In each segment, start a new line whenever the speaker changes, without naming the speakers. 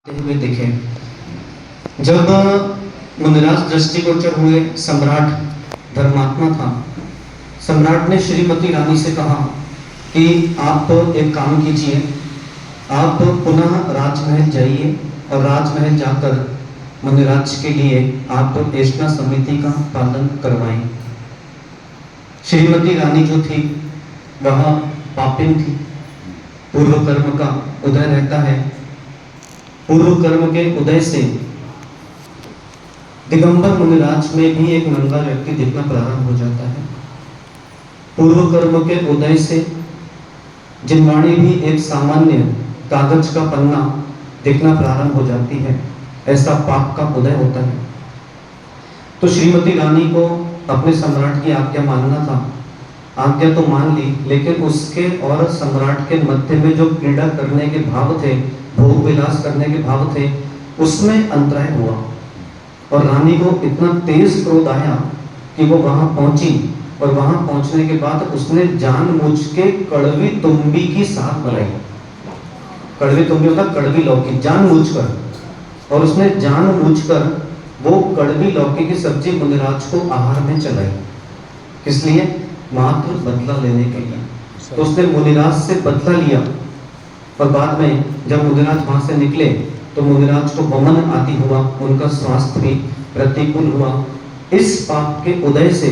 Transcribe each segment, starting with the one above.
हुए दिखे। जब मुनिराज दृष्टिगोचर हुए, सम्राट धर्मात्मा था। सम्राट ने श्रीमती रानी से कहा कि आप एक काम कीजिए, आप पुनः राजमहल जाइए और राजमहल जाकर मुनिराज के लिए आप ऐष्णा समिति का पालन करवाएं। श्रीमती रानी जो थी वह पापिन थी। पूर्व कर्म का उदय रहता है। पूर्व कर्म के उदय से दिगंबर मुनिराज में भी एक नंगा व्यक्ति दिखना प्रारंभ हो जाता है। पूर्व कर्म के उदय से जिनवाणी भी एक सामान्य कागज का पन्ना दिखना प्रारंभ हो जाती है। ऐसा पाप का उदय होता है। तो श्रीमती रानी को अपने सम्राट की आज्ञा मानना था। आज्ञा तो मान ली, लेकिन उसके और सम्राट के मध्य में जो क्रीड़ा करने के भाव थे, भोग विलास करने के भाव थे, उसमें अंतराय हुआ और रानी को इतना तेज क्रोध आया कि वो वहां पहुंची और वहां पहुंचने के बाद उसने जानबूझ के कड़वी तुम्बी की साग बनाई। कड़वी तुम्बी होता कड़वी लौकी, जानबूझकर। और उसने जानबूझकर वो कड़वी लौकी की सब्जी मुनिराज को आहार में चलाई। किस लिए? मात्र बदला लेने के लिए। तो उसने मुनिराज से बदला लिया और बाद में जब मुनिराज वहां से निकले तो मुनिराज को वमन आदि हुआ, उनका स्वास्थ्य भी प्रतिकूल हुआ। इस पाप के उदय से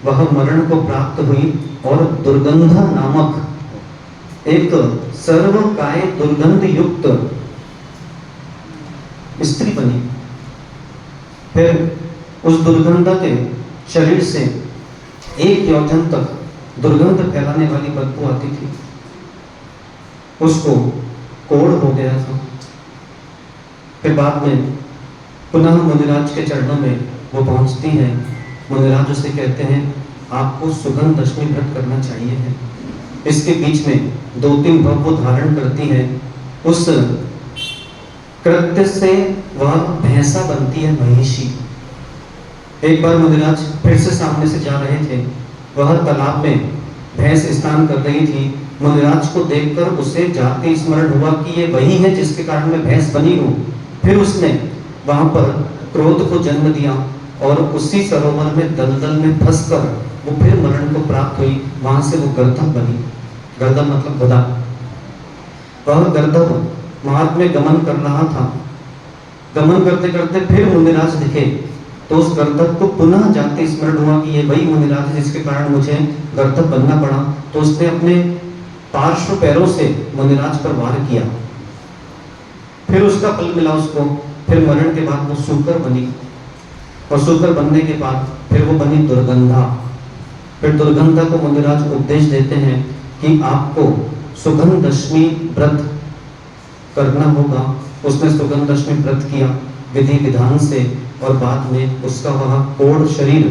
वह मरण को प्राप्त हुई और दुर्गंधा नामक एक सर्वकाय दुर्गंध युक्त स्त्री बनी। फिर उस दुर्गंधा के शरीर से 1 योजन तक दुर्गंध फैलाने वाली बदबू आती थी। उसको कोढ़ हो गया था। फिर बाद में पुनः मुनिराज के चरणों में वो पहुंचती है। मुनिराज उसे कहते हैं आपको सुगंध दशमी व्रत करना चाहिए है। इसके बीच में 2-3 भव वो धारण करती है। उस कृत्य से वह भैंसा बनती है, महिषी। एक बार मुनिराज फिर से सामने से जा रहे थे। वह तालाब में भैंस स्नान कर रही थी। मुनिराज को देखकर उसे जाते स्मरण हुआ कि ये वही है जिसके कारण मैं भैंस बनी हूँ। फिर उसने वहां पर क्रोध को जन्म दिया और उसी सरोवर में दलदल में फंसकर वो फिर मरण को प्राप्त हुई। वहां से वो गर्दभ बनी। गर्दभ मतलब गधा। वह गर्दभ मार्ग में गमन कर रहा था। गमन करते करते फिर मुनिराज दिखे तो उस गर्दभ को पुनः जाते स्मरण हुआ कि ये वही मुनिराज है जिसके कारण मुझे गर्दभ बनना पड़ा। तो उसने अपने पार्श्व पैरों से मुनिराज पर वार किया। फिर उसका फल मिला उसको। फिर मरण के बाद वो सूकर बनी और सूकर बनने के बाद फिर वो बनी दुर्गंधा। फिर दुर्गंधा को मुनिराज उपदेश देते हैं कि आपको सुगंध दशमी व्रत करना होगा। उसने सुगंध दशमी व्रत किया विधि विधान से और बाद में उसका वह कोढ़ शरीर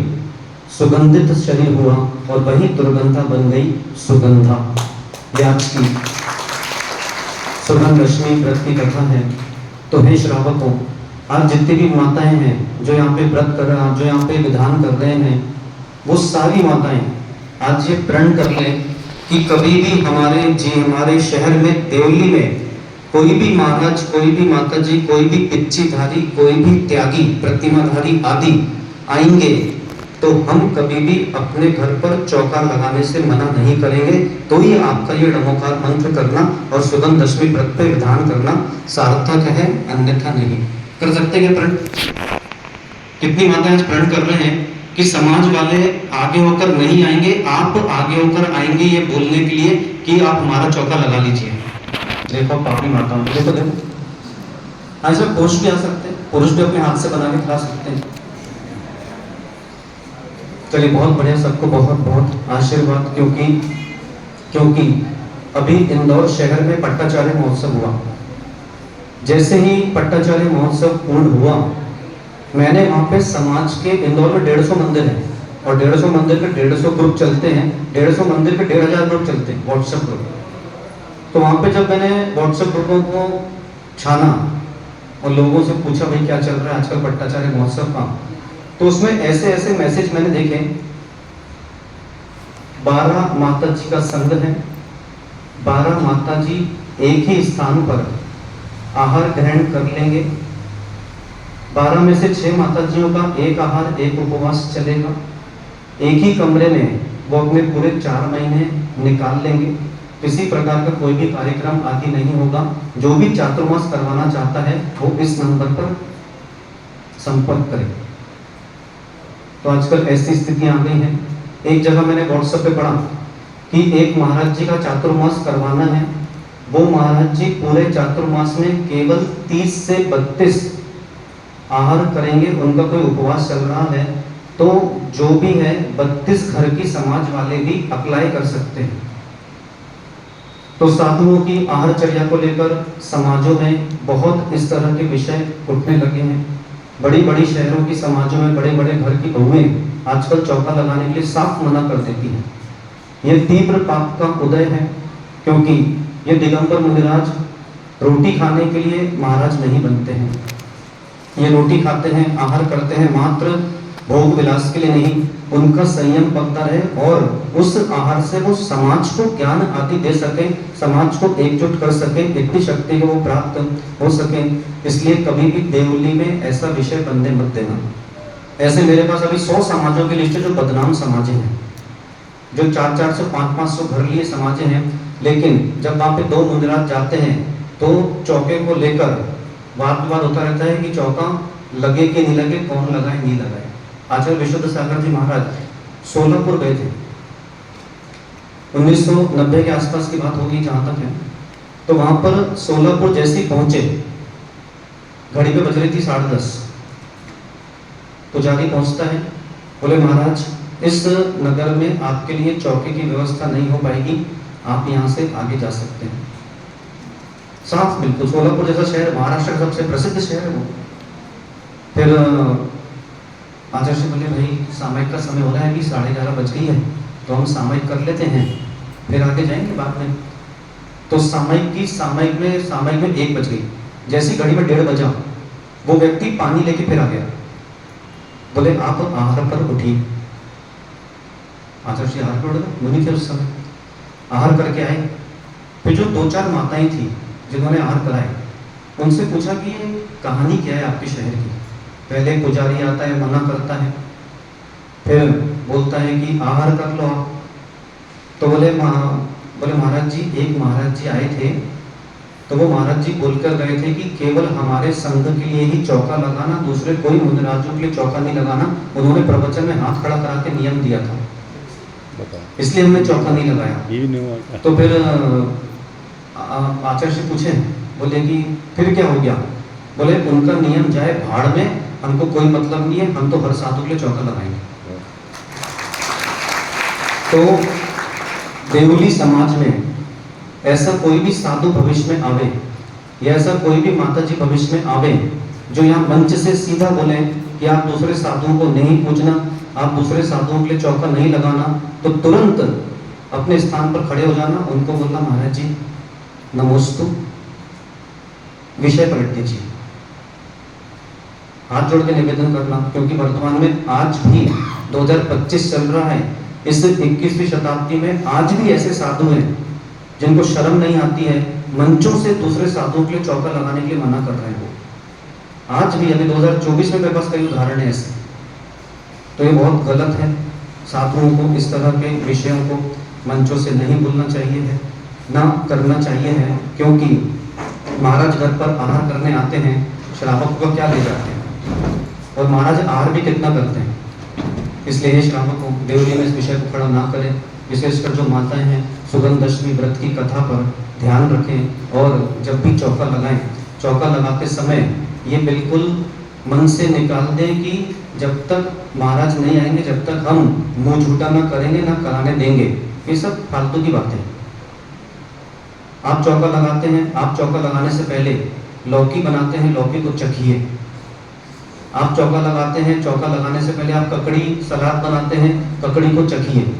सुगंधित शरीर हुआ और वही दुर्गंधा बन गई सुगंधा। आज की सुगंध दशमी व्रत की कथा है। तो हे श्रावकों, आज जितनी भी माताएं हैं जो यहाँ पे व्रत कर रहे हैं, जो यहाँ पे विधान कर रहे हैं, वो सारी माताएं आज ये प्रण कर लें कि कभी भी हमारे शहर में देवली में कोई भी महाराज, कोई भी माता जी, कोई भी पिच्चीधारी, कोई भी त्यागी, प्रतिमाधारी आदि आएंगे तो हम कभी भी अपने घर पर चौका लगाने से मना नहीं करेंगे। तो ही आपका ये नमोकार मंत्र करना और सुगंध दशमी व्रत पे विधान करना सार्थक है, अन्यथा नहीं। कर सकते हैं प्रण? कितनी माताएं प्रण कर रहे हैं कि समाज वाले आगे होकर नहीं आएंगे, आप आगे होकर आएंगे ये बोलने के लिए कि आप हमारा चौका लगा लीजिए। देखो पापी माता, देखो आज पुरुष भी आ सकते हैं, पुरुष भी अपने हाथ से बना के खिला सकते हैं। चलिए बहुत बढ़िया, सबको बहुत बहुत आशीर्वाद। क्योंकि अभी इंदौर शहर में पट्टाचार्य महोत्सव हुआ। जैसे ही पट्टाचार्य महोत्सव पूर्ण हुआ, मैंने वहां पे समाज के इंदौर में 150 मंदिर हैं और 150 मंदिर के 150 ग्रुप चलते हैं। 150 मंदिर के 1500 ग्रुप चलते हैं, व्हाट्सएप ग्रुप। तो वहां पे जब मैंने व्हाट्सएप ग्रुपों को छाना और लोगों से पूछा भाई क्या चल रहा है आजकल पट्टाचार्य महोत्सव का, तो उसमें ऐसे ऐसे मैसेज मैंने देखे। 12 माता जी का संघ है, 12 माता जी एक ही स्थान पर आहार ग्रहण कर लेंगे। 12 में से 6 माताजियों का एक आहार एक उपवास चलेगा। एक ही कमरे में वो अपने पूरे 4 महीने निकाल लेंगे। किसी प्रकार का कोई भी कार्यक्रम आदि नहीं होगा। जो भी चातुर्मास करवाना चाहता है वो इस नंबर पर संपर्क करें। तो आजकल ऐसी स्थितियां आ गई हैं। एक जगह मैंने व्हाट्सएप पे पढ़ा कि एक महाराज जी का चातुर्मास करवाना है। वो महाराज जी पूरे चातुर्मास में केवल 30 से 32 आहार करेंगे। उनका कोई उपवास चल रहा है तो जो भी है 32 घर की समाज वाले भी अप्लाई कर सकते हैं। तो साधुओं की आहारचर्या को लेकर समाजों में बहुत इस तरह के विषय उठने लगे हैं। बड़ी बड़ी शहरों की समाजों में बड़े बड़े घर की बहुएं आजकल चौका लगाने के लिए साफ मना कर देती हैं। ये तीव्र पाप का उदय है, क्योंकि ये दिगंबर मुनिराज रोटी खाने के लिए महाराज नहीं बनते हैं। ये रोटी खाते हैं, आहार करते हैं मात्र भोग विलास के लिए नहीं। उनका संयम पकता रहे और उस आहार से वो समाज को ज्ञान आदि दे सके, समाज को एकजुट कर सके, इतनी शक्ति को वो प्राप्त हो सके। इसलिए कभी भी देवली में ऐसा विषय बनने मत देना। ऐसे मेरे पास अभी 100 समाजों की लिस्ट है जो बदनाम समाजें हैं, जो 400 500 घर लिए समाजें हैं। लेकिन जब वहाँ पे 2 मुनिराज जाते हैं तो चौके को लेकर वाद विवाद होता रहता है कि चौका लगे कि नहीं लगे, कौन लगाए नहीं लगाए। आचार्य विशुद्ध सागर जी महाराज सोलापुर गए थे, 1990 के आसपास की बात होगी जहां तक है। तो वहां पर सोलापुर जैसे ही पहुंचे, घड़ी पे बज रही थी 10:30। पुजारी पहुंचता है, बोले महाराज इस नगर में आपके लिए चौके की व्यवस्था नहीं हो पाएगी, आप यहाँ से आगे जा सकते हैं। साफ बिल्कुल, सोलापुर जैसा शहर महाराष्ट्र का सबसे प्रसिद्ध शहर है वो। फिर आचार्य से बोले भाई सामयिक का समय हो रहा है कि 11:30 बज गई है, तो हम सामयिक कर लेते हैं, फिर आगे जाएंगे बाद में। तो सामयिक में 1 बज गई। जैसी घड़ी में 1:30 बजा, वो व्यक्ति पानी लेके फिर आ गया। बोले आप आहार पर उठिए। आचार्य आहार पर उठ गए, मुनि थे उस समय, आहार करके आए। फिर जो 2-4 माताएं थी जिन्होंने आहार कराए, उनसे पूछा कि ये कहानी क्या है आपके शहर की। पहले पुजारी आता है, मना करता है, फिर बोलता है कि आहार कर लो आप। तो बोले महाराज जी, एक महाराज जी आए थे, तो वो महाराज जी बोलकर गए थे कि केवल हमारे संघ के लिए ही चौका लगाना, दूसरे कोई मुनिराजों के लिए चौका नहीं लगाना। उन्होंने प्रवचन में हाथ खड़ा करा के नियम दिया था, इसलिए हमने चौका नहीं लगाया। तो फिर आचार्य से पूछे, बोले कि फिर क्या हो गया। बोले उनका नियम जाए भाड़ में, हमको कोई मतलब नहीं है, हम तो हर साधु के लिए चौका लगाएंगे। तो देवली समाज में ऐसा कोई भी साधु भविष्य में आवे, या ऐसा कोई भी माता जी भविष्य में आवे जो यहाँ मंच से सीधा बोले कि आप दूसरे साधुओं को नहीं पूजना, आप दूसरे साधुओं के लिए चौका नहीं लगाना, तो तुरंत अपने स्थान पर खड़े हो जाना, उनको बोलना महाराज जी नमोस्तु, विषय पलट दीजिए, हाथ जोड़ के निवेदन करना। क्योंकि वर्तमान में आज भी 2025 चल रहा है, इस 21वीं शताब्दी में आज भी ऐसे साधु हैं जिनको शर्म नहीं आती है, मंचों से दूसरे साधुओं के लिए चौका लगाने के लिए मना कर रहे हैं। वो आज भी, अभी 2024 में मेरे पास कई उदाहरण है ऐसे। तो ये बहुत गलत है। साधुओं को इस तरह के विषयों को मंचों से नहीं बोलना चाहिए है, ना करना चाहिए है। क्योंकि महाराज घर पर आहार करने आते हैं, श्रावक को क्या ले जाते हैं, और महाराज आहार भी कितना करते हैं। इसलिए ये श्रावकों देवली में इस विषय को खड़ा ना करें। विशेषकर जो माताएं हैं, सुगंध दशमी व्रत की कथा पर ध्यान रखें, और जब भी चौका लगाएं, चौका लगाते समय ये बिल्कुल मन से निकाल दें कि जब तक महाराज नहीं आएंगे, जब तक हम मुंह झूठा ना करेंगे, ना कराने देंगे। ये सब फालतू की बातें। आप चौका लगाते हैं, आप चौका लगाने से पहले लौकी बनाते हैं, लौकी को चखिए। आप चौका लगाते हैं, चौका लगाने से पहले आप ककड़ी सलाद बनाते हैं, ककड़ी को चखिए।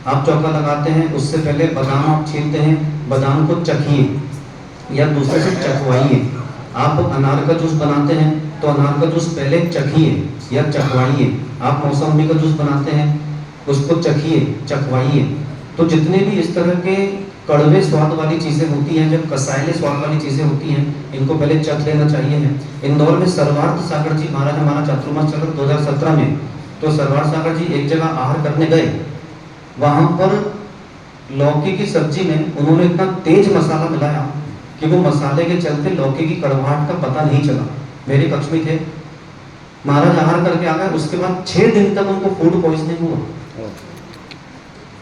आप चौका लगाते हैं, उससे पहले बादाम आप छीलते हैं, बादाम को चखिए या दूसरे से चखवाइए। आप अनार का जूस बनाते हैं तो अनार का जूस पहले चखिए या चखवाइए। आप मौसम्बी का जूस बनाते हैं, उसको चखिए, चखवाइए। तो जितने भी इस तरह के कड़वे स्वाद वाली चीज़ें होती हैं, जब कसायले स्वाद वाली चीज़ें होती हैं, इनको पहले चख लेना चाहिए है। इंदौर में सर्वार्थ सागर जी महाराज हमारा चातुर्मास चल 2017 में, तो सर्वार्थ सागर जी एक जगह आहार करने गए, वहाँ पर लौकी की सब्जी में उन्होंने इतना तेज मसाला मिलाया कि वो मसाले के चलते लौकी की कड़वाहट का पता नहीं चला। मेरे कक्ष में थे, महाराज आहार करके आ गए, उसके बाद 6 दिन तक उनको फूड पॉइजनिंग हुआ,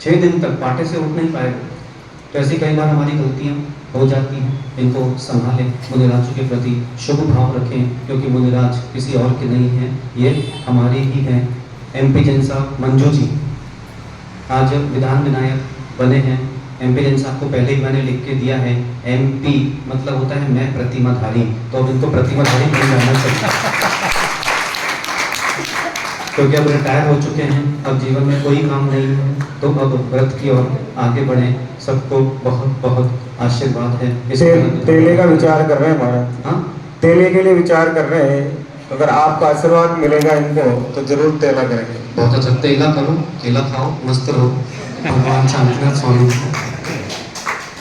6 दिन तक पाटे से उठ नहीं पाए। तो ऐसी कई बार हमारी गलतियाँ हो जाती हैं, इनको संभालें, मुनिराजों के प्रति शुभ भाव रखें, क्योंकि मुनिराज किसी और के नहीं हैं, ये हमारे ही हैं। MP जैन साहब मंजू जी आज विधान विनायक बने हैं। MP जैन साहब को पहले ही मैंने लिख के दिया है, MP मतलब होता है मैं प्रतिमाधारी, तो अब इनको प्रतिमाधारी नहीं जाना चाहिए क्योंकि अब रिटायर हो चुके हैं, अब जीवन में कोई काम नहीं है, तो अब व्रत की ओर आगे बढ़े। सबको बहुत बहुत आशीर्वाद है।
तेले का विचार कर रहे हैं महाराज,
हाँ
तेले के लिए विचार कर रहे हैं, अगर आपका आशीर्वाद मिलेगा इनको तो जरूर तेला करेंगे।
बहुत अच्छा, तेला करो, केला खाओ, मस्त रहो, भगवान शांतिनाथ स्वामी।